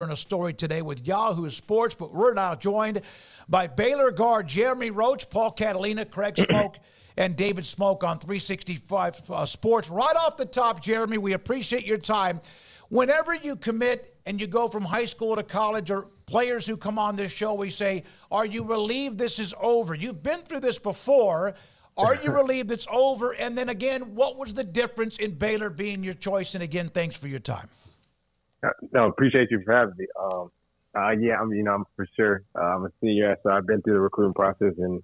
a story today with Yahoo Sports, but we're now joined by Baylor Guard Jeremy Roach, Paul Catalina, Craig Smoke, and David Smoke on 365 Sports. Right off the top, Jeremy, we appreciate your time. Whenever you commit and you go from high school to college, or players who come on this show, we say, are you relieved this is over? You've been through this before. Are you relieved it's over? And then again, what was the difference in Baylor being your choice? And again, thanks for your time. No, appreciate you for having me. I'm for sure. I'm a senior, so I've been through the recruiting process, and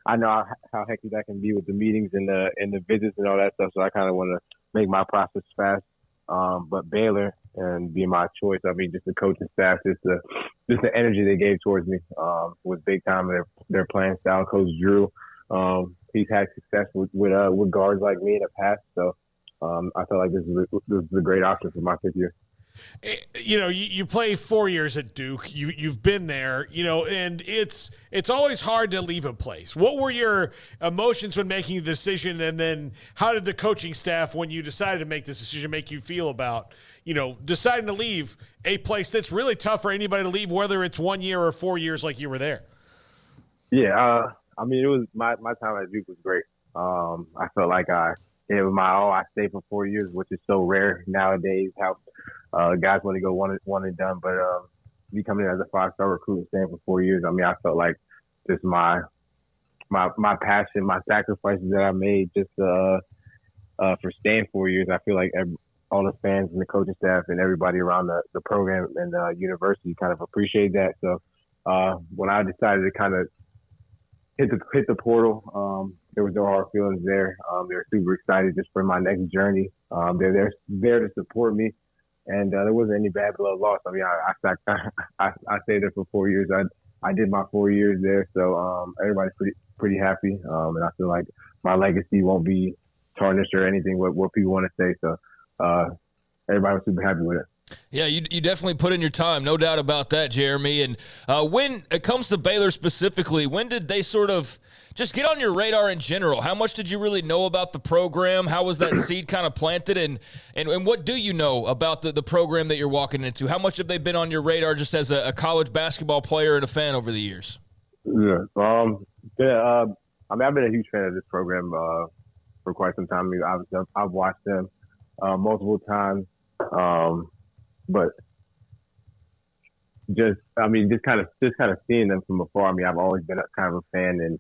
I know how hectic that can be with the meetings and the visits and all that stuff. So I kind of want to make my process fast. But Baylor and being my choice, just the coaching staff, just the energy they gave towards me was big time. Their playing style, Coach Drew, he's had success with guards like me in the past. So I felt like this is a great option for my fifth year. You know, you play 4 years at Duke. You've been there, and it's always hard to leave a place. What were your emotions when making the decision, and then how did the coaching staff, when you decided to make this decision, make you feel about, deciding to leave a place that's really tough for anybody to leave, whether it's 1 year or 4 years like you were there? Yeah, it was my time at Duke was great. I felt like I gave it my all. I stayed for 4 years, which is so rare nowadays. How guys want to go one and done, but me coming in as a 5-star recruit and staying for 4 years, I felt like just my passion, my sacrifices that I made just for staying 4 years. I feel like all the fans and the coaching staff and everybody around the program and the university kind of appreciate that. So when I decided to kind of hit the portal, there was no hard feelings there. They were super excited just for my next journey. They're there to support me. And there wasn't any bad blood lost. I stayed there for 4 years. I did my 4 years there, so everybody's pretty happy. And I feel like my legacy won't be tarnished or anything with what people want to say. So everybody was super happy with it. Yeah, you definitely put in your time, no doubt about that, Jeremy. And when it comes to Baylor specifically, when did they sort of just get on your radar in general? How much did you really know about the program? How was that seed kind of planted? And what do you know about the program that you're walking into? How much have they been on your radar just as a college basketball player and a fan over the years? Yeah, I've been a huge fan of this program for quite some time. I've watched them multiple times. But just kind of seeing them from afar. I've always been kind of a fan, and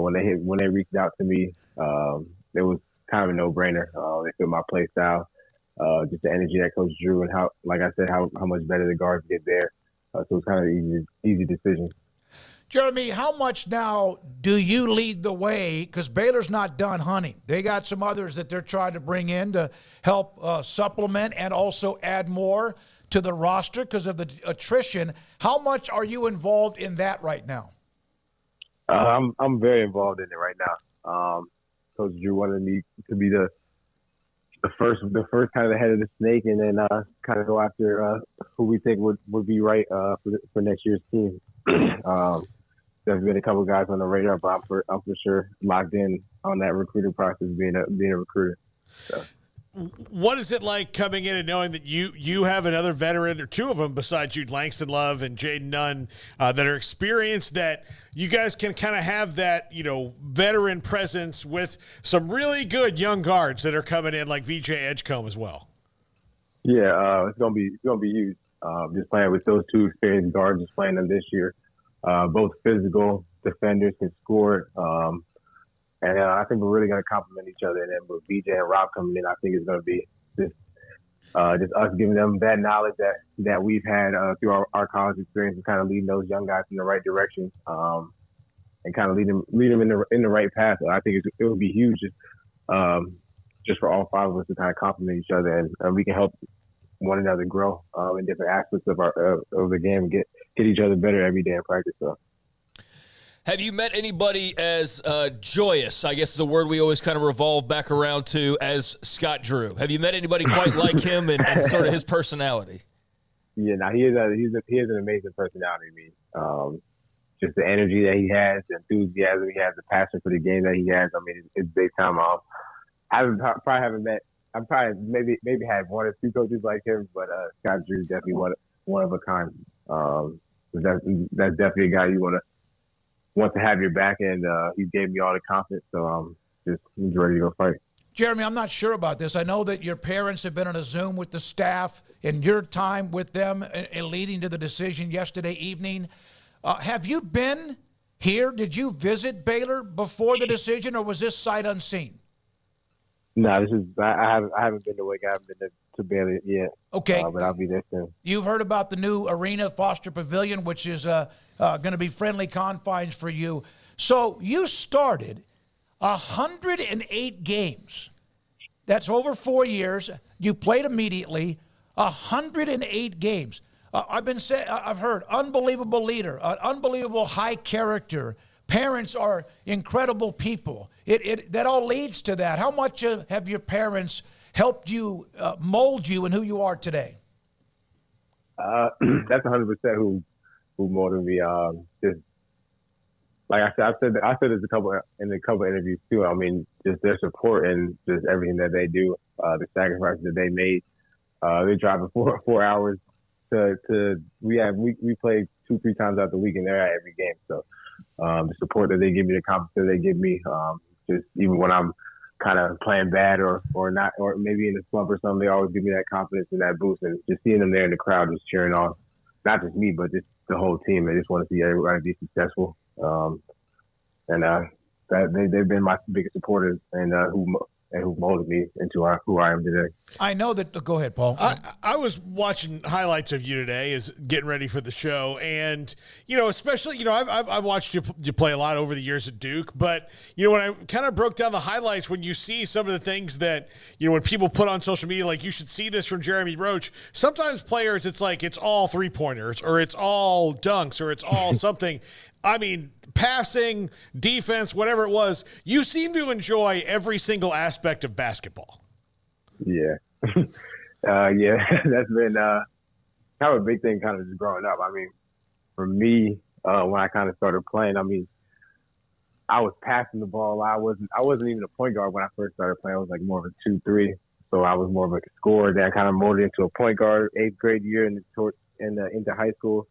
when they reached out to me, it was kind of a no-brainer. They fit my play style, just the energy that Coach Drew, and how much better the guards get there. So it was kind of an easy decision. Jeremy, how much now do you lead the way? Because Baylor's not done hunting. They got some others that they're trying to bring in to help supplement and also add more to the roster because of the attrition. How much are you involved in that right now? I'm very involved in it right now. Coach Drew wanted me to be the first kind of the head of the snake, and then kind of go after who we think would be right for next year's team. There's been a couple guys on the radar, but I'm for sure locked in on that recruiting process, being a recruiter. So. What is it like coming in and knowing that you have another veteran, or two of them besides you, Langston Love and Jaden Nunn, that are experienced, that you guys can kind of have that, veteran presence with some really good young guards that are coming in, like VJ Edgecombe as well? Yeah, it's gonna be huge. Just playing with those two experienced guards, just playing them this year. Both physical defenders, can score. And I think we're really going to complement each other. And then with BJ and Rob coming in, I think it's going to be just us giving them that knowledge that we've had through our college experience, and kind of leading those young guys in the right direction, and kind of lead them in the right path. So I think it would be huge just for all five of us to kind of complement each other, and we can help one another grow in different aspects of the game, and get each other better every day in practice. So. Have you met anybody as joyous, I guess is a word we always kind of revolve back around to, as Scott Drew? Have you met anybody quite like him and sort of his personality? Yeah, he has an amazing personality. Just the energy that he has, the enthusiasm he has, the passion for the game that he has. It's big time. I've probably maybe had one or two coaches like him, but Scott Drew is definitely one of a kind. That's definitely a guy you want to have your back, and he gave me all the confidence. So I'm ready to go fight. Jeremy, I'm not sure about this. I know that your parents have been on a Zoom with the staff in your time with them and leading to the decision yesterday evening. Have you been here? Did you visit Baylor before the decision, or was this sight unseen? No, I haven't been to Wake. I haven't been to Baylor yet. Okay. But I'll be there soon. You've heard about the new arena, Foster Pavilion, which is going to be friendly confines for you. So you started 108 games. That's over 4 years. You played immediately. 108 games. I've heard unbelievable leader, unbelievable high character. Parents are incredible people. That all leads to that. How much have your parents helped you mold you and who you are today? That's 100% who molded me. Just like I said this in a couple interviews too. I mean, just their support and just everything that they do, the sacrifices that they made. They're driving 4 hours we play 2-3 times out the week, and they're at every game. So the support that they give me, the confidence that they give me, just even when I'm kind of playing bad or not, or maybe in a slump or something, they always give me that confidence and that boost. And just seeing them there in the crowd, just cheering on, not just me, but just the whole team. They just want to see everybody be successful. They've been my biggest supporters and who molded me into who I am today. I know that. Go ahead, Paul. I was watching highlights of you today, as getting ready for the show, and especially I've watched you play a lot over the years at Duke, but when I kind of broke down the highlights, when you see some of the things that when people put on social media, like you should see this from Jeremy Roach. Sometimes players, it's like it's all 3-pointers, or it's all dunks, or it's all something. I mean, passing, defense, whatever it was, you seem to enjoy every single aspect of basketball. Yeah. Yeah, that's been kind of a big thing kind of just growing up. I mean, for me, when I kind of started playing, I mean, I was passing the ball. I wasn't even a point guard when I first started playing. I was like more of a 2-3. So I was more of a scorer. Then I kind of molded into a point guard 8th grade year into high school.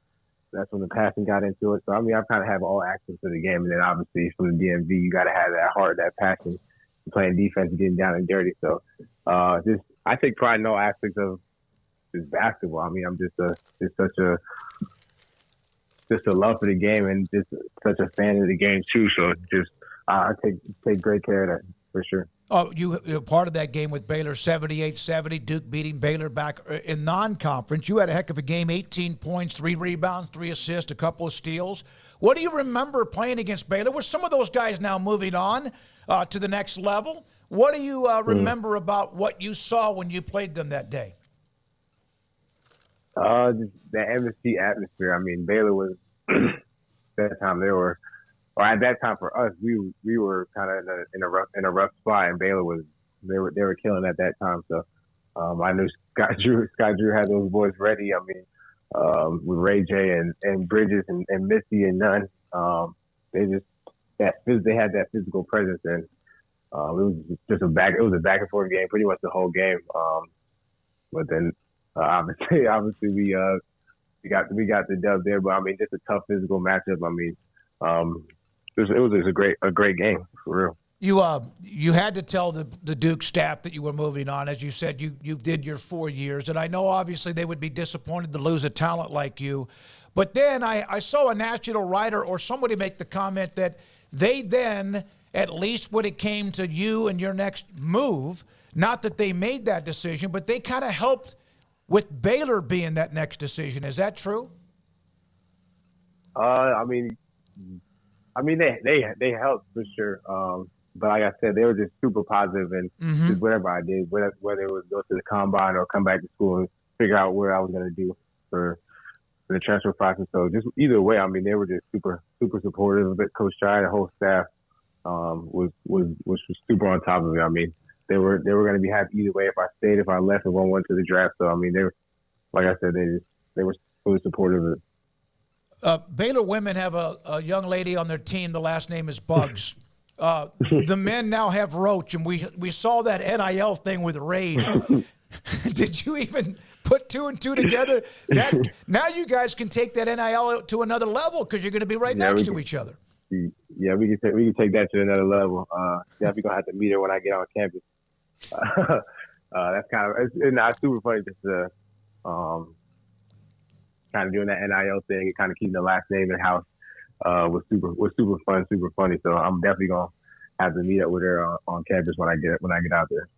That's when the passing got into it. So, I mean, I kind of have all access to the game. And then, obviously, from the DMV, you got to have that heart, that passion, playing defense, getting down and dirty. So, I take pride in all aspects of just basketball. I mean, I'm just such a love for the game and just such a fan of the game, too. So, I take great care of that, for sure. Oh, you're part of that game with Baylor, 78-70, Duke beating Baylor back in non-conference. You had a heck of a game, 18 points, 3 rebounds, 3 assists, a couple of steals. What do you remember playing against Baylor? With some of those guys now moving on to the next level, what do you remember about what you saw when you played them that day? Just the MSC atmosphere. I mean, Baylor was that time at that time for us, we were kind of in a rough spot, and Baylor they were killing at that time. So I knew Scott Drew had those boys ready. I mean, with Ray J and Bridges and Misty and Nunn, they had that physical presence, and it was just a back and forth game pretty much the whole game. But then obviously we got the dub there. But I mean, just a tough physical matchup. I mean. It was a great game, for real. You had to tell the Duke staff that you were moving on. As you said, you did your 4 years. And I know, obviously, they would be disappointed to lose a talent like you. But then I saw a national writer or somebody make the comment that they then, at least when it came to you and your next move, not that they made that decision, but they kind of helped with Baylor being that next decision. Is that true? I mean, they helped for sure. But like I said, they were just super positive and just whatever I did, whether it was go to the combine or come back to school and figure out what I was going to do for the transfer process. So just either way, I mean, they were just super, super supportive of it. Coach Chai, the whole staff was super on top of it. I mean, they were going to be happy either way if I stayed, if I left, if I went to the draft. So I mean, they were, like I said, they were fully supportive of it. Baylor women have a young lady on their team. The last name is Bugs. The men now have Roach, and we saw that NIL thing with Rage. Did you even put two and two together. Now you guys can take that NIL to another level because you're going to be right next to each other. Yeah, we can take that to another level. Definitely gonna have to meet her when I get on campus. That's kind of it's super funny just to kind of doing that NIL thing and kind of keeping the last name in house was super fun, super funny. So I'm definitely gonna have to meet up with her on campus when I get out there.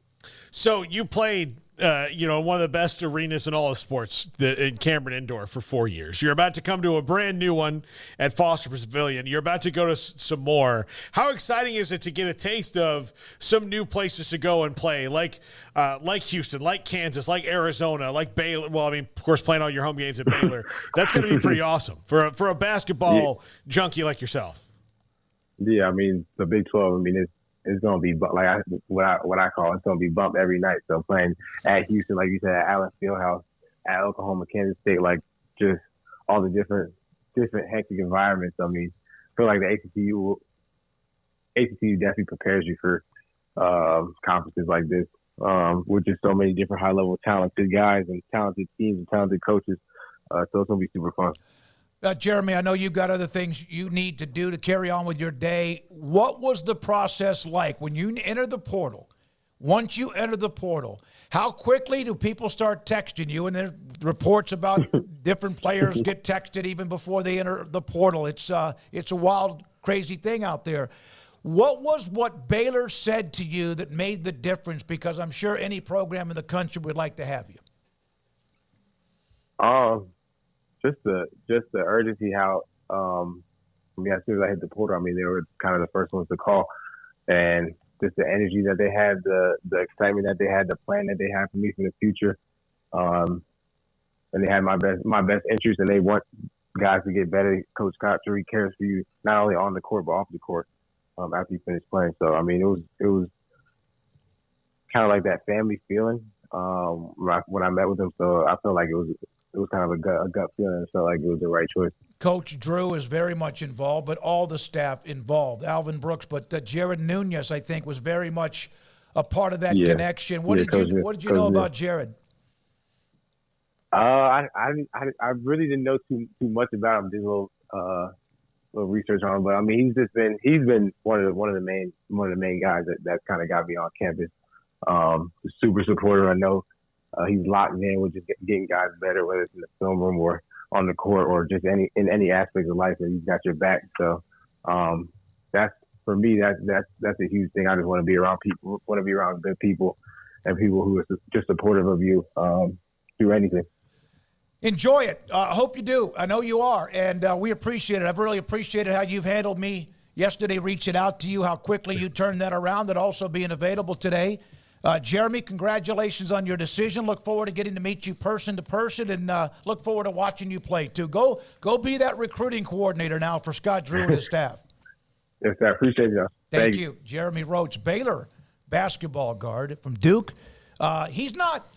So you played, one of the best arenas in all of sports, in Cameron Indoor, for 4 years. You're about to come to a brand new one at Foster Pavilion. You're about to go to some more. How exciting is it to get a taste of some new places to go and play, like Houston, like Kansas, like Arizona, like Baylor? Well, I mean, of course, playing all your home games at Baylor. That's going to be pretty awesome for a basketball junkie like yourself. Yeah, I mean, the Big 12. I mean, it's going to be what I call it's going to be bumped every night. So playing at Houston, like you said, at Allen Fieldhouse, at Oklahoma, Kansas State, like just all the different hectic environments. I mean, I feel like the ACCU definitely prepares you for conferences like this, with just so many different high level talented guys and talented teams and talented coaches. So it's going to be super fun. Jeremy, I know you've got other things you need to do to carry on with your day. What was the process like when you enter the portal? Once you enter the portal, how quickly do people start texting you? And there's reports about different players get texted even before they enter the portal. It's a wild, crazy thing out there. What Baylor said to you that made the difference? Because I'm sure any program in the country would like to have you. Just the urgency, how as soon as I hit the portal, I mean, they were kind of the first ones to call, and just the energy that they had, the excitement that they had, the plan that they had for me for the future, and they had my best interest, and they want guys to get better. Coach Cotchery cares for you not only on the court but off the court after you finish playing. So I mean, it was kind of like that family feeling when I met with them. So I felt like it was kind of a gut feeling. It felt like it was the right choice. Coach Drew is very much involved, but all the staff involved. Alvin Brooks, but Jared Nunez, I think, was very much a part of that connection. What did you know about Jared? I really didn't know too much about him. Did a little research on him, but I mean, he's been one of the main guys that kind of got me on campus. Super supportive. I know. He's locked in with just getting guys better, whether it's in the film room or on the court or just in any aspect of life, and he's got your back. So that's for me. That's a huge thing. I just want to be around people, want to be around good people, and people who are just supportive of you through anything. Enjoy it. I hope you do. I know you are, and we appreciate it. I've really appreciated how you've handled me yesterday, reaching out to you, how quickly you turned that around, and also being available today. Jeremy, congratulations on your decision. Look forward to getting to meet you person to person, and look forward to watching you play too. Go be that recruiting coordinator now for Scott Drew and his staff. Yes, I appreciate you. Thank you. Jeremy Roach, Baylor basketball guard from Duke. He's not